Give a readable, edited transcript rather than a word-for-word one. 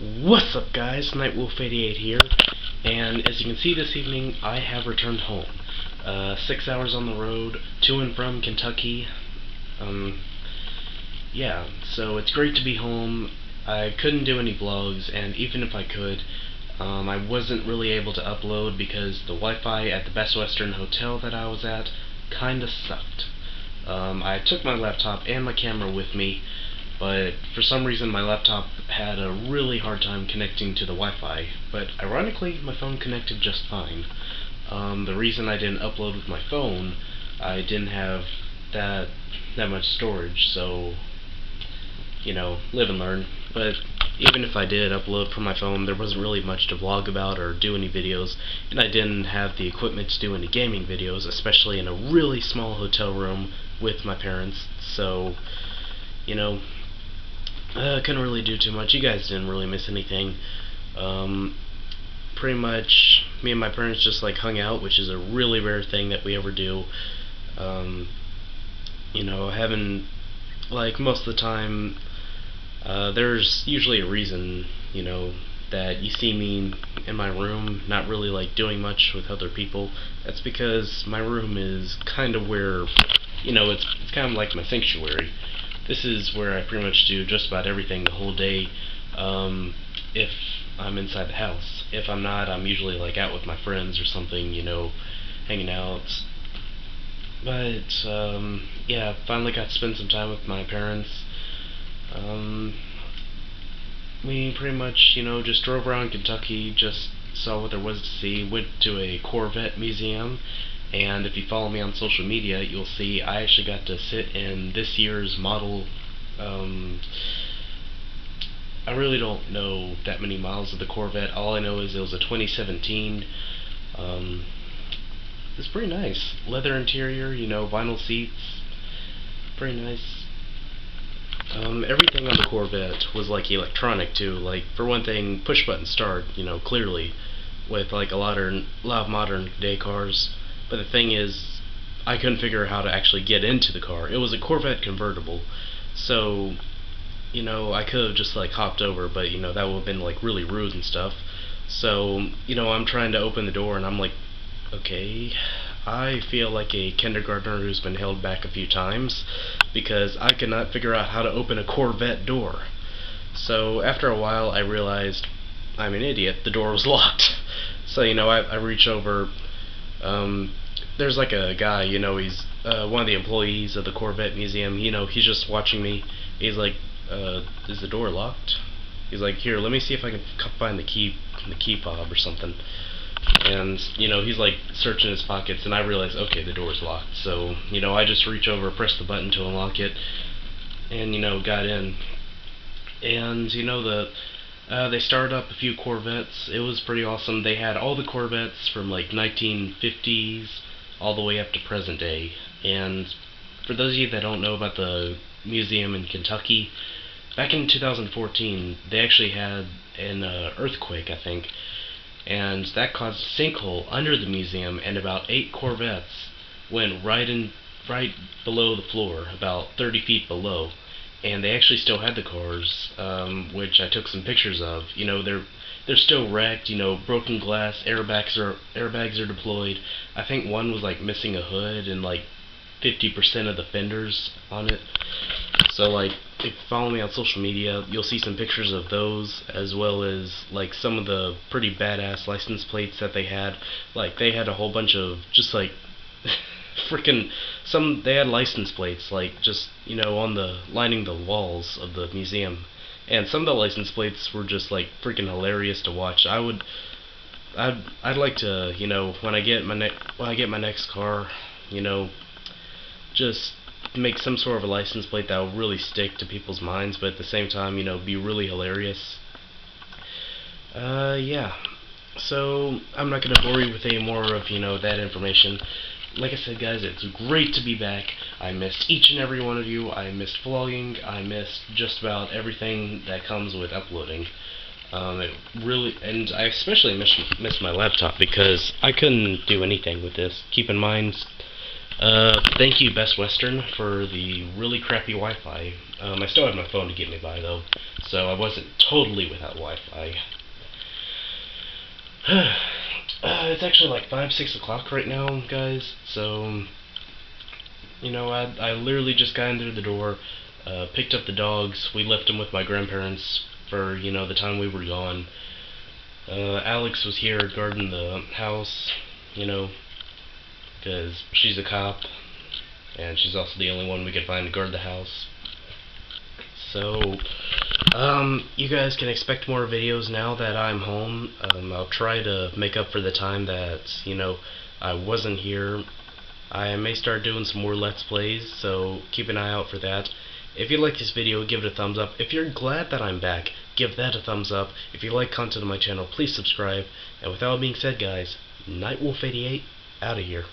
What's up, guys? Nightwolf88 here, and as you can see this evening, I have returned home. 6 hours on the road, to and from Kentucky. Yeah, so it's great to be home. I couldn't do any vlogs, and even if I could, I wasn't really able to upload because the Wi-Fi at the Best Western Hotel that I was at kinda sucked. I took my laptop and my camera with me, but for some reason my laptop had a really hard time connecting to the Wi-Fi, but ironically my phone connected just fine. The reason I didn't upload with my phone, I didn't have that much storage, so, you know, live and learn. But even if I did upload from my phone, there wasn't really much to vlog about or do any videos, and I didn't have the equipment to do any gaming videos, especially in a really small hotel room with my parents, so, you know, couldn't really do too much. You guys didn't really miss anything. Pretty much, me and my parents just like hung out, which is a really rare thing that we ever do. You know, having, like, most of the time, there's usually a reason, you know, that you see me in my room, not really like doing much with other people. That's because my room is kind of where, you know, it's kind of like my sanctuary. This is where I pretty much do just about everything the whole day, if I'm inside the house. If I'm not, I'm usually like out with my friends or something, you know, hanging out. But, yeah, finally got to spend some time with my parents. We pretty much, you know, just drove around Kentucky, just saw what there was to see, went to a Corvette museum, and if you follow me on social media, you'll see I actually got to sit in this year's model. I really don't know that many miles of the Corvette. All I know is it was a 2017. It's pretty nice. Leather interior, you know, vinyl seats. Pretty nice. Everything on the Corvette was like electronic too. Like, for one thing, push button start, you know, clearly, with like a lot of modern day cars. But the thing is, I couldn't figure out how to actually get into the car. It was a Corvette convertible, so, you know, I could have just like hopped over, but, you know, that would have been like really rude and stuff. So, you know, I'm trying to open the door and I'm like, okay, I feel like a kindergartner who's been held back a few times because I cannot figure out how to open a Corvette door. So after a while I realized I'm an idiot, the door was locked. So, you know, I reach over, there's like a guy, you know, he's one of the employees of the Corvette museum, you know, he's just watching me. He's like, is the door locked? He's like, here, let me see if I can find the key fob or something. And, you know, he's like searching his pockets, and I realize, okay, the door's locked. So, you know, I just reach over, press the button to unlock it, and, you know, got in. And, you know, they started up a few Corvettes. It was pretty awesome. They had all the Corvettes from like 1950s all the way up to present day. And for those of you that don't know about the museum in Kentucky, back in 2014, they actually had an earthquake, I think, and that caused a sinkhole under the museum, and about 8 Corvettes went right below the floor, about 30 feet below. And they actually still had the cars, which I took some pictures of. You know, they're still wrecked. You know, broken glass, airbags are deployed. I think one was like missing a hood and like 50% of the fenders on it. So, like, if you follow me on social media, you'll see some pictures of those, as well as like some of the pretty badass license plates that they had. Like, they had a whole bunch of just like they had license plates, like, just, you know, lining the walls of the museum. And some of the license plates were just like freaking hilarious to watch. I'd like to, you know, when I get my next car, you know, just make some sort of a license plate that will really stick to people's minds, but at the same time, you know, be really hilarious. Yeah. So, I'm not going to bore you with any more of, you know, that information. Like I said, guys, it's great to be back. I missed each and every one of you. I missed vlogging. I missed just about everything that comes with uploading. And I especially missed my laptop because I couldn't do anything with this. Keep in mind, Thank you, Best Western, for the really crappy Wi-Fi. I still had my phone to get me by, though, so I wasn't totally without Wi-Fi. It's actually like 5, 6 o'clock right now, guys, so, I literally just got in through the door, picked up the dogs. We left them with my grandparents for, the time we were gone. Alex was here guarding the house, because she's a cop, and she's also the only one we could find to guard the house. So, you guys can expect more videos now that I'm home. I'll try to make up for the time that, I wasn't here. I may start doing some more Let's Plays, so keep an eye out for that. If you like this video, give it a thumbs up. If you're glad that I'm back, give that a thumbs up. If you like content on my channel, please subscribe. And with all being said, guys, Nightwolf88, out of here.